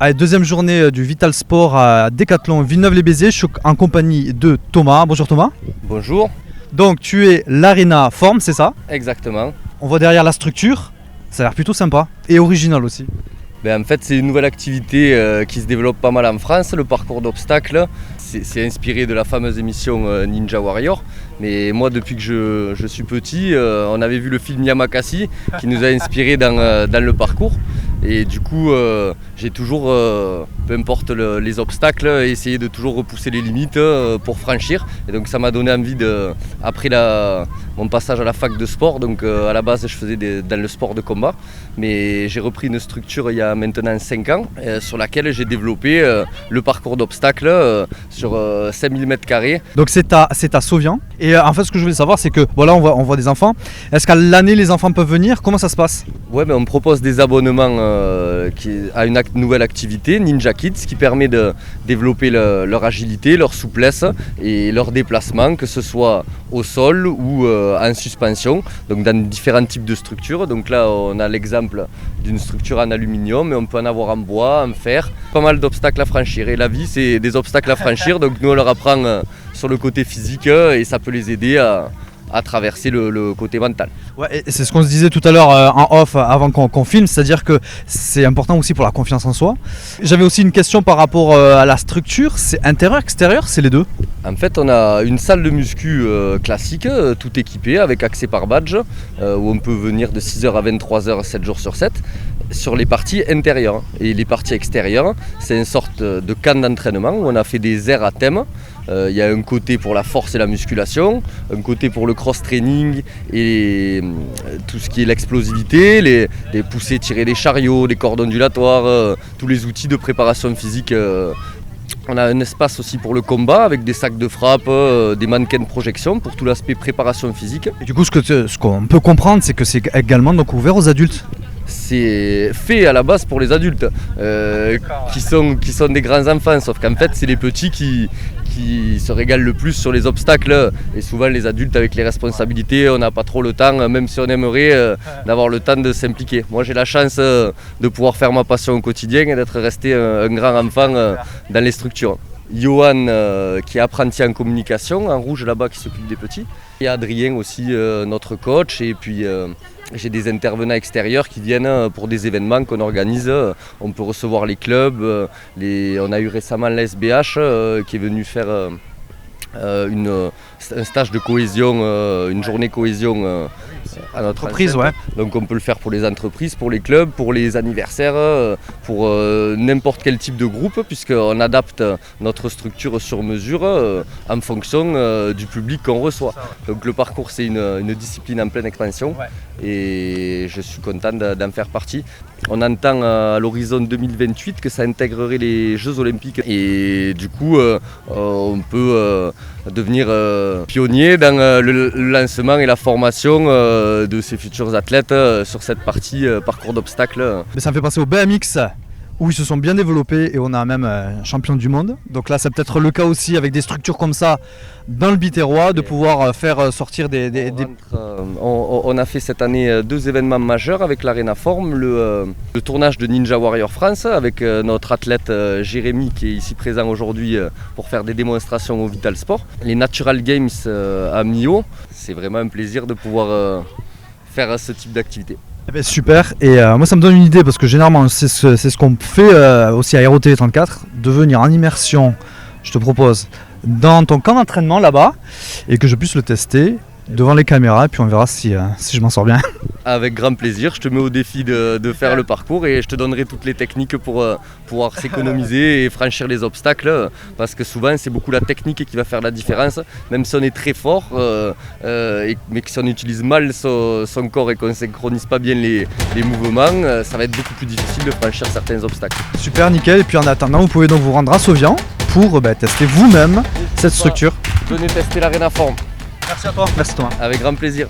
Allez, deuxième journée du Vital Sport à Décathlon Villeneuve-les-Béziers. Je suis en compagnie de Thomas. Bonjour Thomas. Bonjour. Donc tu es l'Arena Form, c'est ça? Exactement. On voit derrière la structure, ça a l'air plutôt sympa et original aussi. En fait, c'est une nouvelle activité qui se développe pas mal en France, le parcours d'obstacles. C'est inspiré de la fameuse émission Ninja Warrior. Mais moi, depuis que je suis petit, on avait vu le film Yamakasi qui nous a inspiré dans le parcours. Et du coup, j'ai toujours, peu importe les obstacles, essayé de toujours repousser les limites pour franchir. Et donc ça m'a donné envie, après mon passage à la fac de sport, donc à la base je faisais dans le sport de combat, mais j'ai repris une structure il y a maintenant 5 ans sur laquelle j'ai développé le parcours d'obstacles sur 5000 m². Donc c'est à Sauvian. Et en fait ce que je voulais savoir c'est que voilà, on voit des enfants. Est-ce qu'à l'année les enfants peuvent venir? Comment ça se passe? Ouais, on me propose des abonnements à une nouvelle activité, Ninja Kids, qui permet de développer leur agilité, leur souplesse et leur déplacement, que ce soit au sol ou en suspension, donc dans différents types de structures. Donc là on a l'exemple d'une structure en aluminium, mais on peut en avoir en bois, en fer, pas mal d'obstacles à franchir. Et la vie c'est des obstacles à franchir, donc nous on leur apprend sur le côté physique et ça peut les aider à traverser le côté mental. Ouais, et c'est ce qu'on se disait tout à l'heure en off avant qu'on filme, c'est-à-dire que c'est important aussi pour la confiance en soi. J'avais aussi une question par rapport à la structure, c'est intérieur, extérieur, c'est les deux? En fait, on a une salle de muscu classique, tout équipée avec accès par badge, où on peut venir de 6h à 23h, 7 jours sur 7, sur les parties intérieures. Et les parties extérieures, c'est une sorte de camp d'entraînement où on a fait des aires à thème. Il y a un côté pour la force et la musculation, un côté pour le cross-training et tout ce qui est l'explosivité, les poussées, tirer des chariots, les cordes ondulatoires, tous les outils de préparation physique. On a un espace aussi pour le combat avec des sacs de frappe, des mannequins de projection pour tout l'aspect préparation physique. Et du coup ce qu'on peut comprendre c'est que c'est également donc ouvert aux adultes. C'est fait à la base pour les adultes qui sont des grands enfants, sauf qu'en fait c'est les petits qui se régalent le plus sur les obstacles, et souvent les adultes avec les responsabilités on n'a pas trop le temps, même si on aimerait d'avoir le temps de s'impliquer. Moi j'ai la chance de pouvoir faire ma passion au quotidien et d'être resté un grand enfant dans les structures. Johan qui est apprenti en communication, en rouge là-bas, qui s'occupe des petits. Et Adrien aussi, notre coach, et puis j'ai des intervenants extérieurs qui viennent pour des événements qu'on organise. On peut recevoir les clubs, on a eu récemment la SBH qui est venu faire un stage de cohésion, une journée cohésion à notre entreprise. Ouais. Donc on peut le faire pour les entreprises, pour les clubs, pour les anniversaires, pour n'importe quel type de groupe, puisqu'on adapte notre structure sur mesure en fonction du public qu'on reçoit. Donc le parcours c'est une discipline en pleine expansion, et je suis content d'en faire partie. On entend à l'horizon 2028 que ça intégrerait les Jeux Olympiques, et du coup on peut devenir pionnier dans le lancement et la formation de ces futurs athlètes sur cette partie parcours d'obstacles. Mais ça me fait penser au BMX où ils se sont bien développés et on a même un champion du monde. Donc là c'est peut-être le cas aussi avec des structures comme ça dans le Biterrois, de pouvoir faire sortir On a fait cette année 2 événements majeurs avec l'Arena Form, le tournage de Ninja Warrior France avec notre athlète Jérémy qui est ici présent aujourd'hui pour faire des démonstrations au Vital Sport. Les Natural Games à Millau, c'est vraiment un plaisir de pouvoir faire ce type d'activité. Eh bien, super, et moi ça me donne une idée parce que généralement c'est ce qu'on fait aussi à ROTV 34, de venir en immersion, je te propose, dans ton camp d'entraînement là-bas, et que je puisse le tester devant les caméras, et puis on verra si je m'en sors bien. Avec grand plaisir, je te mets au défi de faire le parcours, et je te donnerai toutes les techniques pour pouvoir s'économiser et franchir les obstacles, parce que souvent c'est beaucoup la technique qui va faire la différence, même si on est très fort, mais que si on utilise mal son corps et qu'on ne synchronise pas bien les mouvements, ça va être beaucoup plus difficile de franchir certains obstacles. Super, nickel, et puis en attendant vous pouvez donc vous rendre à Sauvian pour tester vous-même cette structure. Venez tester l'Arena Form. Merci à toi. Merci Thomas. Avec grand plaisir.